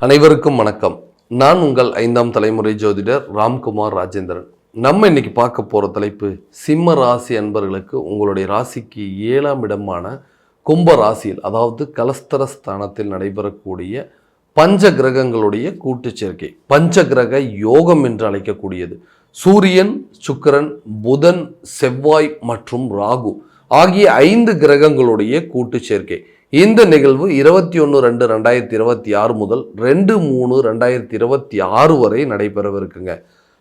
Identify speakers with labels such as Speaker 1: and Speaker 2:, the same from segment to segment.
Speaker 1: அனைவருக்கும் வணக்கம். நான் உங்கள் 5ஆம் தலைமுறை ஜோதிடர் ராம்குமார் ராஜேந்திரன். நம்ம இன்னைக்கு பார்க்க போகிற தலைப்பு, சிம்ம ராசி அன்பர்களுக்கு உங்களுடைய ராசிக்கு 7ஆம் இடமான கும்ப ராசியில், அதாவது கலஸ்தர ஸ்தானத்தில் நடைபெறக்கூடிய பஞ்ச கிரகங்களுடைய கூட்டு சேர்க்கை, பஞ்ச கிரக யோகம் என்று அழைக்கக்கூடியது. சூரியன், சுக்கிரன், புதன், செவ்வாய் மற்றும் ராகு ஆகிய 5 கிரகங்களுடைய கூட்டு சேர்க்கை. இந்த நிகழ்வு 21/2/2026 முதல் 2/3/2026 வரை நடைபெறவிருக்குங்க.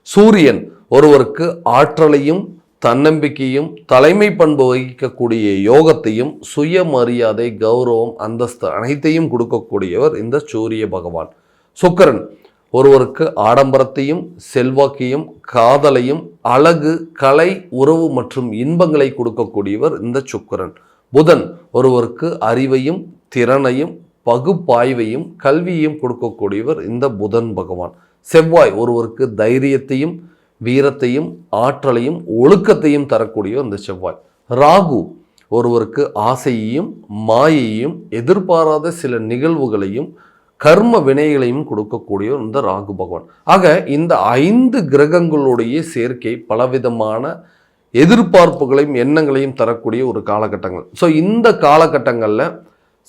Speaker 1: சூரியன் ஒருவருக்கு ஆற்றலையும் தன்னம்பிக்கையும் தலைமை பண்பு வகிக்கக்கூடிய யோகத்தையும் சுயமரியாதை, கௌரவம், அந்தஸ்து அனைத்தையும் கொடுக்கக்கூடியவர் இந்த சூரிய பகவான். சுக்கிரன் ஒருவருக்கு ஆடம்பரத்தையும் செல்வாக்கையும் காதலையும் அழகு, கலை, உறவு மற்றும் இன்பங்களை கொடுக்கக்கூடியவர் இந்த சுக்கிரன். புதன் ஒருவருக்கு அறிவையும் திறனையும் பகுப்பாய்வையும் கல்வியையும் கொடுக்கக்கூடியவர் இந்த புதன் பகவான். செவ்வாய் ஒருவருக்கு தைரியத்தையும் வீரத்தையும் ஆற்றலையும் ஒழுக்கத்தையும் தரக்கூடியவர் இந்த செவ்வாய். ராகு ஒருவருக்கு ஆசையையும் மாயையும் எதிர்பாராத சில நிகழ்வுகளையும் கர்ம வினைகளையும் கொடுக்கக்கூடியவர் இந்த ராகு பகவான். ஆக இந்த 5 கிரகங்களுடைய சேர்க்கை பலவிதமான எதிர்பார்ப்புகளையும் எண்ணங்களையும் தரக்கூடிய ஒரு காலகட்டங்கள். ஸோ இந்த காலகட்டங்களில்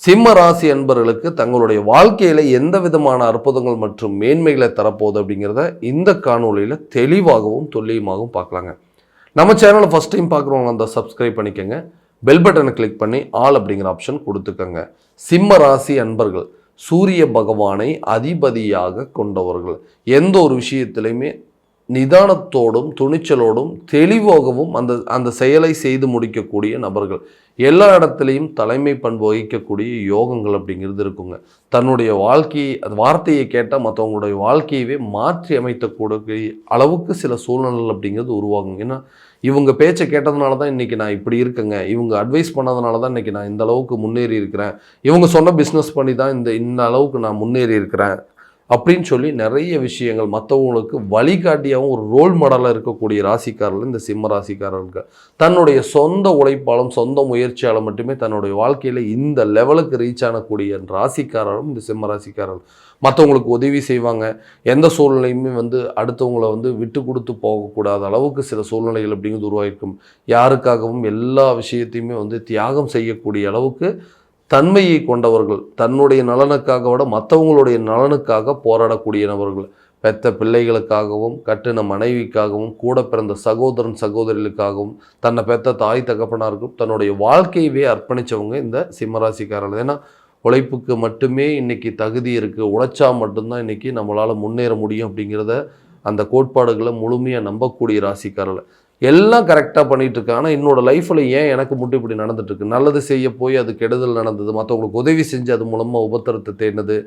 Speaker 1: சிம்ம ராசி அன்பர்களுக்கு தங்களுடைய வாழ்க்கையில் எந்த விதமான அற்புதங்கள் மற்றும் மேன்மைகளை தரப்போகுது அப்படிங்கிறத இந்த காணொலியில் தெளிவாகவும் துல்லியமாகவும் பார்க்கலாங்க. நம்ம சேனலை ஃபஸ்ட் டைம் பார்க்குறவங்க அந்த சப்ஸ்கிரைப் பண்ணிக்கோங்க, பெல் பட்டனை கிளிக் பண்ணி ஆல் அப்படிங்கிற ஆப்ஷன் கொடுத்துக்கோங்க. சிம்ம ராசி அன்பர்கள் சூரிய பகவானை அதிபதியாக கொண்டவர்கள். எந்த ஒரு விஷயத்திலையுமே நிதானத்தோடும் துணிச்சலோடும் தெளிவாகவும் அந்த செயலை செய்து முடிக்கக்கூடிய நபர்கள். எல்லா இடத்துலையும் தலைமை பண்பு வகிக்கக்கூடிய யோகங்கள் அப்படிங்கிறது இருக்குங்க. தன்னுடைய வார்த்தையை கேட்டால் மற்றவங்களுடைய வாழ்க்கையவே மாற்றி அமைக்கக்கூடிய அளவுக்கு சில சூழ்நிலைகள் அப்படிங்கிறது உருவாகுங்க. ஏன்னா இவங்க பேச்சை கேட்டதுனால தான் இன்றைக்கி நான் இப்படி இருக்கேங்க, இவங்க அட்வைஸ் பண்ணதுனால தான் இன்றைக்கி நான் இந்த அளவுக்கு முன்னேறி இருக்கிறேன், இவங்க சொன்ன பிஸ்னஸ் பண்ணி தான் இந்த அளவுக்கு நான் முன்னேறி இருக்கிறேன் அப்படின்னு சொல்லி நிறைய விஷயங்கள் மற்றவங்களுக்கு வழிகாட்டியாகவும் ஒரு ரோல் மாடலாக இருக்கக்கூடிய ராசிக்காரர்கள் இந்த சிம்ம ராசிக்காரர்கள். தன்னுடைய சொந்த உழைப்பாலும் சொந்த முயற்சியாலும் மட்டுமே தன்னுடைய வாழ்க்கையில் இந்த லெவலுக்கு ரீச் ஆகக்கூடிய ராசிக்காரரும் இந்த சிம்ம ராசிக்காரர்கள். மற்றவங்களுக்கு உதவி செய்வாங்க. எந்த சூழ்நிலையுமே அடுத்தவங்களை விட்டு கொடுத்து போகக்கூடாத அளவுக்கு சில சூழ்நிலைகள் அப்படிங்கிறது உருவாயிருக்கும். யாருக்காகவும் எல்லா விஷயத்தையுமே தியாகம் செய்யக்கூடிய அளவுக்கு தன்மையை கொண்டவர்கள். தன்னுடைய நலனுக்காக விட மற்றவங்களுடைய நலனுக்காக போராடக்கூடிய நபர்கள். பெற்ற பிள்ளைகளுக்காகவும் கட்டின மனைவிக்காகவும் கூட பிறந்த சகோதரன் சகோதரிகளுக்காகவும் தன்னை பெற்ற தாய் தகப்பனாருக்கும் தன்னுடைய வாழ்க்கையவே அர்ப்பணித்தவங்க இந்த சிம்மராசிக்காரர்கள். ஏன்னா உழைப்புக்கு மட்டுமே இன்றைக்கி தகுதி இருக்குது, உழைச்சா மட்டும்தான் இன்றைக்கி நம்மளால் முன்னேற முடியும் அப்படிங்கிறத அந்த கோட்பாடுகளை முழுமையாக நம்பக்கூடிய ராசிக்காரர்கள். எல்லாம் கரெக்டாக பண்ணிகிட்ருக்கு, ஆனால் என்னோடய லைஃப்பில் ஏன் எனக்கு மட்டும் இப்படி நடந்துட்டுருக்கு? நல்லது செய்ய போய் அது கெடுதல் நடந்தது, மற்றவங்களுக்கு உதவி செஞ்சு அது மூலமாக உபத்திரத்தை தேடினது.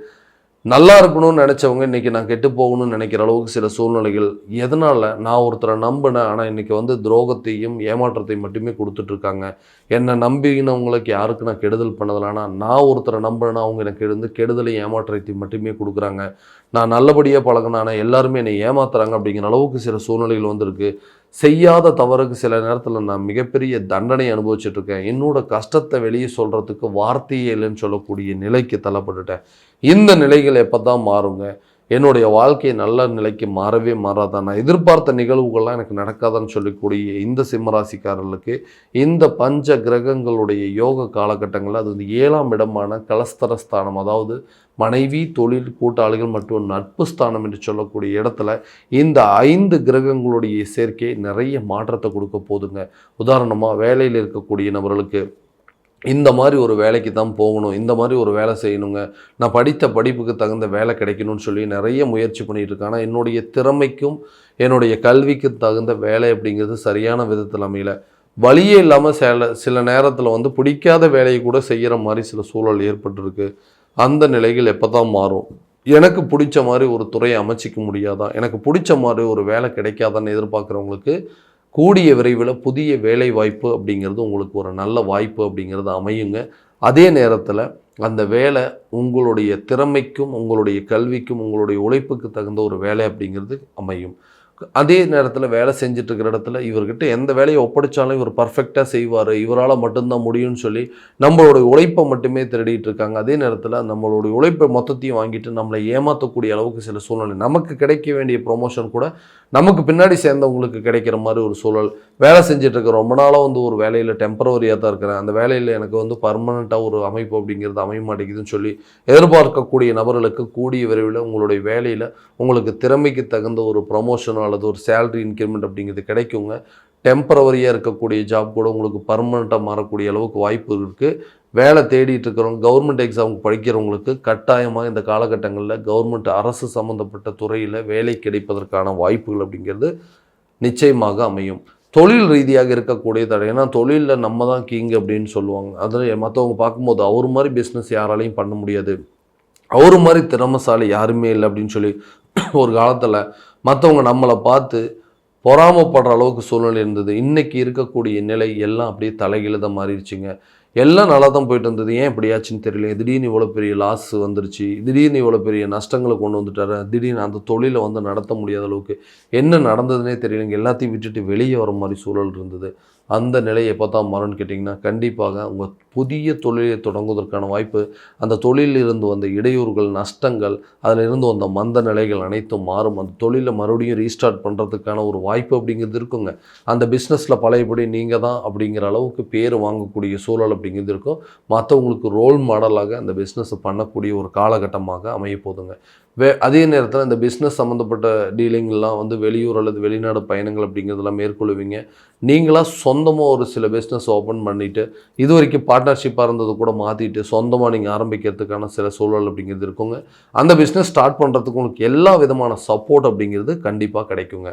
Speaker 1: நல்லா இருக்கணும்னு நினச்சவங்க இன்றைக்கி நான் கெட்டு போகணும்னு நினைக்கிற அளவுக்கு சில சூழ்நிலைகள். எதனால்? நான் ஒருத்தரை நம்பினேன், ஆனால் இன்றைக்கி துரோகத்தையும் ஏமாற்றத்தையும் மட்டுமே கொடுத்துட்ருக்காங்க. என்னை நம்பினவங்களுக்கு யாருக்கு நான் கெடுதல் பண்ணதில்லை, ஆனால் நான் ஒருத்தரை நம்பினேன்னா அவங்க எனக்கு கெடுதலையும் ஏமாற்றத்தையும் மட்டுமே கொடுக்குறாங்க. நான் நல்லபடியாக பழகினானே எல்லாருமே என்னை ஏமாத்துறாங்க அப்படிங்கிற அளவுக்கு சில சூழ்நிலைகள் வந்திருக்கு. செய்யாத தவறுக்கு சில நேரத்தில் நான் மிகப்பெரிய தண்டனை அனுபவிச்சுட்ருக்கேன். என்னோட கஷ்டத்தை வெளியே சொல்கிறதுக்கு வார்த்தையே இல்லைன்னு சொல்லக்கூடிய நிலைக்கு தள்ளப்பட்டுட்டேன். இந்த நிலைகள் எப்போ தான் மாறுங்க? என்னுடைய வாழ்க்கையை நல்ல நிலைக்கு மாறவே மாறாதான், நான் எதிர்பார்த்த நிகழ்வுகள்லாம் எனக்கு நடக்காதான்னு சொல்லக்கூடிய இந்த சிம்மராசிக்காரர்களுக்கு இந்த பஞ்ச கிரகங்களுடைய யோக காலகட்டங்களில் அது 7ஆம் இடமான கலஸ்தரஸ்தானம், அதாவது மனைவி, தொழில், கூட்டாளிகள் மற்றும் நட்பு ஸ்தானம் என்று சொல்லக்கூடிய இடத்துல இந்த 5 கிரகங்களுடைய சேர்க்கை நிறைய மாற்றத்தை கொடுக்க போதுங்க. உதாரணமாக வேலையில் இருக்கக்கூடிய நபர்களுக்கு இந்த மாதிரி ஒரு வேலைக்கு தான் போகணும், இந்த மாதிரி ஒரு வேலை செய்யணுங்க, நான் படித்த படிப்புக்கு தகுந்த வேலை கிடைக்கணும்னு சொல்லி நிறைய முயற்சி பண்ணிகிட்டு இருக்கேன். ஆனால் என்னுடைய திறமைக்கும் என்னுடைய கல்விக்கு தகுந்த வேலை அப்படிங்கிறது சரியான விதத்தில் அமையல. வழியே இல்லாமல் சில நேரத்தில் பிடிக்காத வேலையை கூட செய்கிற மாதிரி சில சூழல் ஏற்பட்டுருக்கு. அந்த நிலைகள் எப்போ தான் மாறும்? எனக்கு பிடிச்ச மாதிரி ஒரு துறையை அமைச்சிக்க முடியாதா, எனக்கு பிடிச்ச மாதிரி ஒரு வேலை கிடைக்காதான்னு எதிர்பார்க்குறவங்களுக்கு கூடிய விரைவில் புதிய வேலை வாய்ப்பு அப்படிங்கிறது உங்களுக்கு ஒரு நல்ல வாய்ப்பு அப்படிங்கிறது அமையுங்க. அதே நேரத்தில் அந்த வேலை உங்களுடைய திறமைக்கும் உங்களுடைய கல்விக்கும் உங்களுடைய உழைப்புக்கு தகுந்த ஒரு வேலை அப்படிங்கிறது அமையும். அதே நேரத்தில் வேலை செஞ்சுட்டு இருக்கிற இடத்துல இவர்கிட்ட எந்த வேலையை ஒப்படைச்சாலும் இவர் பர்ஃபெக்டாக செய்வார், இவரால் மட்டும்தான் முடியும்னு சொல்லி நம்மளுடைய உழைப்பை மட்டுமே திருடிட்டு இருக்காங்க. அதே நேரத்தில் நம்மளுடைய உழைப்பை மொத்தத்தையும் வாங்கிட்டு நம்மளை ஏமாற்றக்கூடிய அளவுக்கு சில சூழ்நிலை, நமக்கு கிடைக்க வேண்டிய ப்ரொமோஷன் கூட நமக்கு பின்னாடி சேர்ந்தவங்களுக்கு கிடைக்கிற மாதிரி ஒரு சூழல். வேலை செஞ்சுட்டு இருக்க ரொம்ப நாளாக ஒரு வேலையில் டெம்பரவரியாக தான் இருக்கிறேன், அந்த வேலையில் எனக்கு பர்மனெண்ட்டாக ஒரு அமைப்பு அப்படிங்கிறது அமைய மாட்டேங்குதுன்னு சொல்லி எதிர்பார்க்கக்கூடிய நபர்களுக்கு கூடிய விரைவில் உங்களுடைய வேலையில் உங்களுக்கு திறமைக்கு தகுந்த ஒரு ப்ரொமோஷனோ அல்லது ஒரு சேலரி இன்க்ரிமெண்ட் அப்படிங்கிறது கிடைக்குங்க. டெம்பரவரியாக இருக்கக்கூடிய ஜாப் கூட உங்களுக்கு பர்மனெண்ட்டாக மாறக்கூடிய அளவுக்கு வாய்ப்பு இருக்குது. வேலை தேடிட்டு இருக்கிறவங்க, கவர்மெண்ட் எக்ஸாமுக்கு படிக்கிறவங்களுக்கு கட்டாயமாக இந்த காலகட்டங்களில் கவர்மெண்ட் அரசு சம்மந்தப்பட்ட துறையில் வேலை கிடைப்பதற்கான வாய்ப்புகள் அப்படிங்கிறது நிச்சயமாக அமையும். தொழில் ரீதியாக இருக்கக்கூடிய தடை, ஏன்னா தொழிலில் நம்ம தான் கிங் அப்படின்னு சொல்லுவாங்க. அதில் மற்றவங்க பார்க்கும்போது அவர் மாதிரி பிஸ்னஸ் யாராலையும் பண்ண முடியாது, அவர் மாதிரி திறமைசாலி யாருமே இல்லை அப்படின்னு சொல்லி ஒரு காலத்தில் மற்றவங்க நம்மளை பார்த்து பொறாமப்படுற அளவுக்கு சூழ்நிலை இருந்தது. இன்றைக்கி இருக்கக்கூடிய நிலை எல்லாம் அப்படியே தலைகீழ மாறிடுச்சுங்க. எல்லாம் நல்லா தான் போயிட்டு இருந்தது, ஏன் இப்படியாச்சுன்னு தெரியல. திடீர்னு இவ்வளோ பெரிய லாஸ் வந்துருச்சு, திடீர்னு இவ்வளோ பெரிய நஷ்டங்களை கொண்டு வந்துட்டாரு, திடீர்னு அந்த தொழிலை நடத்த முடியாத அளவுக்கு என்ன நடந்ததுன்னே தெரியலைங்க. எல்லாத்தையும் விட்டுட்டு வெளியே வர மாதிரி சூழல் இருந்தது. அந்த நிலையை எப்போ தான் மாறும்னு கேட்டிங்கன்னா, கண்டிப்பாக உங்கள் புதிய தொழிலை தொடங்குவதற்கான வாய்ப்பு, அந்த தொழிலில் இருந்து வந்த இடையூறுகள், நஷ்டங்கள், அதில் இருந்து வந்த மந்த நிலைகள் அனைத்தும் மாறும். அந்த தொழிலை மறுபடியும் ரீஸ்டார்ட் பண்ணுறதுக்கான ஒரு வாய்ப்பு அப்படிங்கிறது இருக்குங்க. அந்த பிஸ்னஸில் பழையபடி நீங்கள் தான் அப்படிங்கிற அளவுக்கு பேர் வாங்கக்கூடிய சூழல் அப்படிங்கிறது இருக்கும். மற்றவங்களுக்கு ரோல் மாடலாக அந்த பிஸ்னஸை பண்ணக்கூடிய ஒரு காலகட்டமாக அமைய போதுங்க. அதே நேரத்தில் இந்த பிஸ்னஸ் சம்மந்தப்பட்ட டீலிங்லாம் வெளியூர் அல்லது வெளிநாடு பயணங்கள் அப்படிங்கிறதெல்லாம் மேற்கொள்ளுவீங்க. நீங்களாக சொந்தமாக ஒரு சில பிஸ்னஸ் ஓப்பன் பண்ணிவிட்டு, இது வரைக்கும் பார்ட்னர்ஷிப்பாக இருந்தது கூட மாற்றிட்டு சொந்தமாக நீங்கள் ஆரம்பிக்கிறதுக்கான சில சூழல் அப்படிங்கிறது இருக்குங்க. அந்த பிஸ்னஸ் ஸ்டார்ட் பண்ணுறதுக்கு உங்களுக்கு எல்லா விதமான சப்போர்ட் அப்படிங்கிறது கண்டிப்பாக கிடைக்குங்க.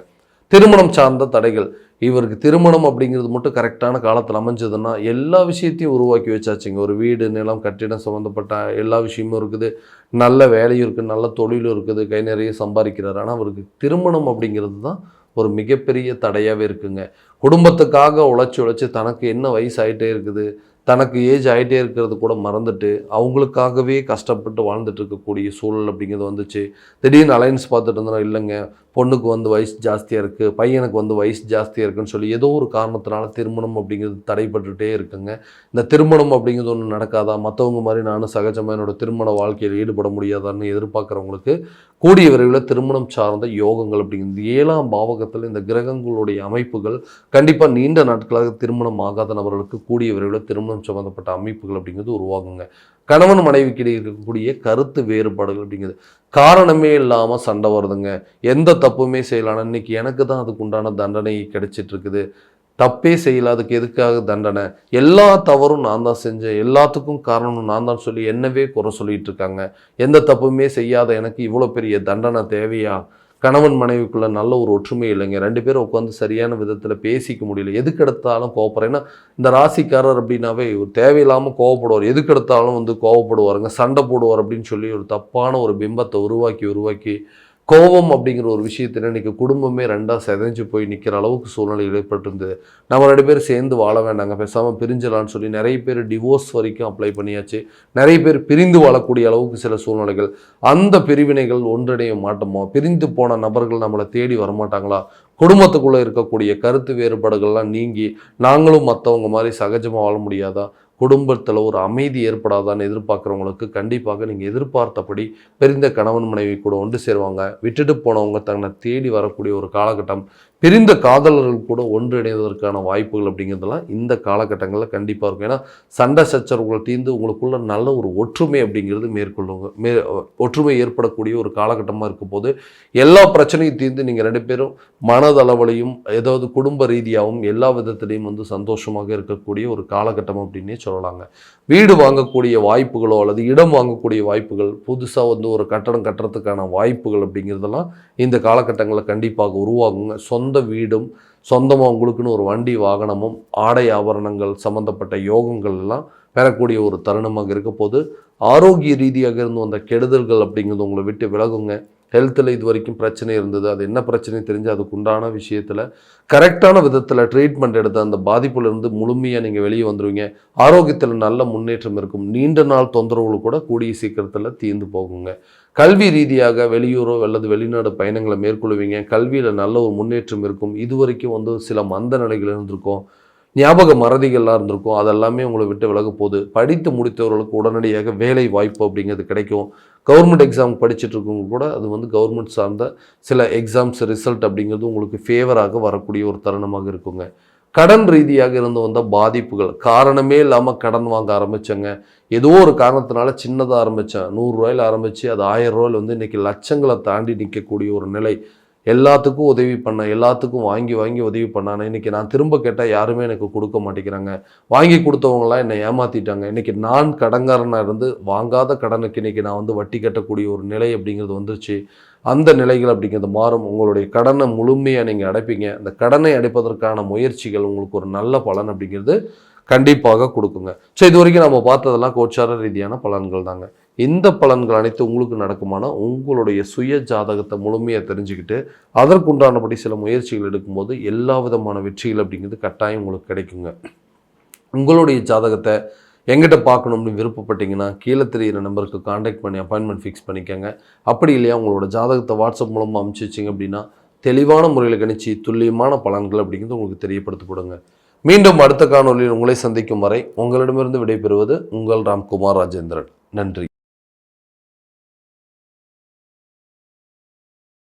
Speaker 1: திருமணம் சார்ந்த தடைகள், இவருக்கு திருமணம் அப்படிங்கிறது மட்டும் கரெக்டான காலத்தில் அமைஞ்சதுன்னா எல்லா விஷயத்தையும் உருவாக்கி வச்சாச்சுங்க. ஒரு வீடு, நிலம், கட்டிடம் சம்மந்தப்பட்ட எல்லா விஷயமும் இருக்குது, நல்ல வேலையும் இருக்குது, நல்ல தொழிலும் இருக்குது, கை நிறைய சம்பாதிக்கிறார். ஆனால் அவருக்கு திருமணம் அப்படிங்கிறது தான் ஒரு மிகப்பெரிய தடையாகவே இருக்குங்க. குடும்பத்துக்காக உழைச்சி தனக்கு என்ன வயசு ஆகிட்டே இருக்குது, தனக்கு ஏஜ் ஆகிட்டே இருக்கிறது கூட மறந்துட்டு அவங்களுக்காகவே கஷ்டப்பட்டு வாழ்ந்துட்டு இருக்கக்கூடிய சூழல் அப்படிங்கிறது வந்துச்சு. திடீர்னு அலைன்ஸ் பார்த்துட்டு இருந்தோம், இல்லைங்க பொண்ணுக்கு வயசு ஜாஸ்தியாக இருக்குது, பையனுக்கு வயசு ஜாஸ்தியாக இருக்குன்னு சொல்லி ஏதோ ஒரு காரணத்தினால திருமணம் அப்படிங்கிறது தடைப்பட்டுகிட்டே இருக்குங்க. இந்த திருமணம் அப்படிங்கிறது ஒன்று நடக்காதா, மற்றவங்க மாதிரி நானும் சகஜமாக என்னோட திருமண வாழ்க்கையில் ஈடுபட முடியாதான்னு எதிர்பார்க்குறவங்களுக்கு கூடிய விரைவில் திருமணம் சார்ந்த யோகங்கள் அப்படிங்கிறது 7ஆம் பாவகத்தில் இந்த கிரகங்களுடைய அமைப்புகள் கண்டிப்பாக நீண்ட நாட்களாக திருமணம் ஆகாத நபர்களுக்கு கூடிய விரைவில் திருமணம் சம்மந்தப்பட்ட அமைப்புகள் அப்படிங்கிறது உருவாகுங்க. கணவன் மனைவிக்கிடையே இருக்கக்கூடிய கருத்து வேறுபாடுகள் அப்படிங்கிறது காரணமே இல்லாமல் சண்டை வருதுங்க. எந்த தப்புமே செய்யலாம், இன்னைக்கு எனக்கு தான் அதுக்கு உண்டான தண்டனை கிடைச்சிட்டு இருக்குது, தப்பே செய்யல, அதுக்கு எதுக்காக தண்டனை, எல்லா தவறும் நான் தான் செஞ்சேன், எல்லாத்துக்கும் காரணம் நான் தான் சொல்லி என்னவே குறை சொல்லிட்டு இருக்காங்க. எந்த தப்புமே செய்யாத எனக்கு இவ்வளோ பெரிய தண்டனை தேவையா? கணவன் மனைவிக்குள்ள நல்ல ஒரு ஒற்றுமை இல்லைங்க. 2 பேரும் உட்காந்து சரியான விதத்தில் பேசிக்க முடியல, எதுக்கெடுத்தாலும் கோவப்படுறேன். ஏன்னா இந்த ராசிக்காரர் அப்படின்னாவே ஒரு தேவையில்லாமல் கோவப்படுவார், எதுக்கெடுத்தாலும் கோவப்படுவாருங்க, சண்டை போடுவார் அப்படின்னு சொல்லி ஒரு தப்பான ஒரு பிம்பத்தை உருவாக்கி கோபம் அப்படிங்கிற ஒரு விஷயத்தில் இன்றைக்கி குடும்பமே 2ஆக செதஞ்சு போய் நிற்கிற அளவுக்கு சூழ்நிலை ஏற்பட்டிருந்தது. நம்ம 2 பேர் சேர்ந்து வாழ வேண்டாங்க, பேசாமல் பிரிஞ்சலான்னு சொல்லி நிறைய பேர் டிவோர்ஸ் வரைக்கும் அப்ளை பண்ணியாச்சு. நிறைய பேர் பிரிந்து வாழக்கூடிய அளவுக்கு சில சூழ்நிலைகள், அந்த பிரிவினைகள் ஒன்றிணைய மாட்டோமோ, பிரிந்து போன நபர்கள் நம்மளை தேடி வரமாட்டாங்களா, குடும்பத்துக்குள்ளே இருக்கக்கூடிய கருத்து வேறுபாடுகள்லாம் நீங்கி நாங்களும் மற்றவங்க மாதிரி சகஜமாக வாழ முடியாதா, குடும்பத்தில் ஒரு அமைதி ஏற்படாதான்னு எதிர்பார்க்குறவங்களுக்கு கண்டிப்பாக நீங்கள் எதிர்பார்த்தபடி பிரிந்த கணவன் மனைவி கூட ஒன்று சேருவாங்க. விட்டுட்டு போனவங்க தன்னை தேடி வரக்கூடிய ஒரு காலகட்டம், பிரிந்த காதலர்கள் கூட ஒன்றிணைவதற்கான வாய்ப்புகள் அப்படிங்கிறதுலாம் இந்த காலகட்டங்களில் கண்டிப்பாக இருக்கும். ஏன்னா சண்டை சச்சரவுகள் தீர்ந்து உங்களுக்குள்ள நல்ல ஒரு ஒற்றுமை அப்படிங்கிறது ஒற்றுமை ஏற்படக்கூடிய ஒரு காலகட்டமாக இருக்கும் போது எல்லா பிரச்சனையும் தீர்ந்து நீங்கள் 2 பேரும் மனதளவிலையும் ஏதாவது குடும்ப ரீதியாகவும் எல்லா விதத்திலையும் சந்தோஷமாக இருக்கக்கூடிய ஒரு காலகட்டம் அப்படின்னே சொல்லலாங்க. வீடு வாங்கக்கூடிய வாய்ப்புகளோ அல்லது இடம் வாங்கக்கூடிய வாய்ப்புகள், புதுசாக ஒரு கட்டடம் கட்டுறதுக்கான வாய்ப்புகள் அப்படிங்கிறதெல்லாம் இந்த காலகட்டங்களில் கண்டிப்பாக உருவாகுங்க. சொந்த வீடும், சொந்தமாக உங்களுக்குன்னு ஒரு வண்டி வாகனமும், ஆடை ஆபரணங்கள் சம்மந்தப்பட்ட யோகங்கள் எல்லாம் பெறக்கூடிய ஒரு தருணமாக இருக்க போது, ஆரோக்கிய ரீதியாக இருந்து வந்த கெடுதல்கள் அப்படிங்கிறது உங்களை விட்டு விலகுங்க. ஹெல்த்தில் இது வரைக்கும் பிரச்சனை இருந்தது, அது என்ன பிரச்சனை தெரிஞ்சு அதுக்குண்டான விஷயத்தில் கரெக்டான விதத்தில் ட்ரீட்மெண்ட் எடுத்து அந்த பாதிப்புலேருந்து முழுமையாக நீங்கள் வெளியே வந்துடுவீங்க. ஆரோக்கியத்தில் நல்ல முன்னேற்றம் இருக்கும். நீண்ட நாள் தொந்தரவுகள் கூட கூடிய சீக்கிரத்தில் தீர்ந்து போகுங்க. கல்வி ரீதியாக வெளியூரோ அல்லது வெளிநாடு பயணங்களை மேற்கொள்வீங்க. கல்வியில் நல்ல ஒரு முன்னேற்றம் இருக்கும். இது வரைக்கும் சில மந்த நிலைகள் இருந்திருக்கும், ஞாபக மறதிகள்லாம் இருந்திருக்கும், அதெல்லாமே உங்களை விட்டு விலக போகுது. படித்து முடித்தவர்களுக்கு உடனடியாக வேலை வாய்ப்பு அப்படிங்கிறது கிடைக்கும். கவர்மெண்ட் எக்ஸாம் படிச்சுட்டு இருக்கவங்க கூட அது கவர்மெண்ட் சார்ந்த சில எக்ஸாம்ஸ் ரிசல்ட் அப்படிங்கிறது உங்களுக்கு ஃபேவராக வரக்கூடிய ஒரு தருணமாக இருக்குங்க. கடன் ரீதியாக இருந்து வந்த பாதிப்புகள், காரணமே இல்லாமல் கடன் வாங்க ஆரம்பித்தேங்க, ஏதோ ஒரு காரணத்தினால சின்னதாக ஆரம்பித்தேன், 100 ரூபாயில் ஆரம்பித்து அது 1000 ரூபாயில் இன்றைக்கி லட்சங்களை தாண்டி நிற்கக்கூடிய ஒரு நிலை. எல்லாத்துக்கும் உதவி பண்ண, எல்லாத்துக்கும் வாங்கி வாங்கி உதவி பண்ணானே, இன்றைக்கி நான் திரும்ப கேட்டால் யாருமே எனக்கு கொடுக்க மாட்டேங்கிறாங்க, வாங்கி கொடுத்தவங்களாம் என்னை ஏமாற்றிட்டாங்க, இன்றைக்கி நான் கடன்காரனாக இருந்து வாங்காத கடனுக்கு இன்றைக்கி நான் வட்டி கட்டக்கூடிய ஒரு நிலை அப்படிங்கிறது வந்துருச்சு. அந்த நிலைகள் அப்படிங்கிறது மாறும். உங்களுடைய கடனை முழுமையாக நீங்கள் அடைப்பீங்க. அந்த கடனை அடைப்பதற்கான முயற்சிகள் உங்களுக்கு ஒரு நல்ல பலன் அப்படிங்கிறது கண்டிப்பாக கொடுக்குங்க. ஸோ இது வரைக்கும் நம்ம பார்த்ததெல்லாம் கோச்சார ரீதியான பலன்கள் தாங்க. இந்த பலன்கள் அனைத்து உங்களுக்கு நடக்குமானா உங்களுடைய சுய ஜாதகத்தை முழுமையாக தெரிஞ்சுக்கிட்டு அதற்குண்டானபடி சில முயற்சிகள் எடுக்கும்போது எல்லா விதமான வெற்றிகள் அப்படிங்கிறது கட்டாயம் உங்களுக்கு கிடைக்குங்க. உங்களுடைய ஜாதகத்தை எங்கிட்ட பார்க்கணும்னு விருப்பப்பட்டீங்கன்னா கீழே தெரிகிற நம்பருக்கு காண்டாக்ட் பண்ணி அப்பாயின்மெண்ட் ஃபிக்ஸ் பண்ணிக்கோங்க. அப்படி இல்லையா உங்களோட ஜாதகத்தை வாட்ஸ்அப் மூலமாக அனுப்பிச்சி வச்சிங்க அப்படின்னா தெளிவான முறையில் கணிச்சு துல்லியமான பலன்கள் அப்படிங்கிறது உங்களுக்கு தெரியப்படுத்தப்படுங்க. மீண்டும் அடுத்த காணொலியில் உங்களை சந்திக்கும் வரை உங்களிடமிருந்து விடைபெறுவது உங்கள் ராம்குமார் ராஜேந்திரன். நன்றி.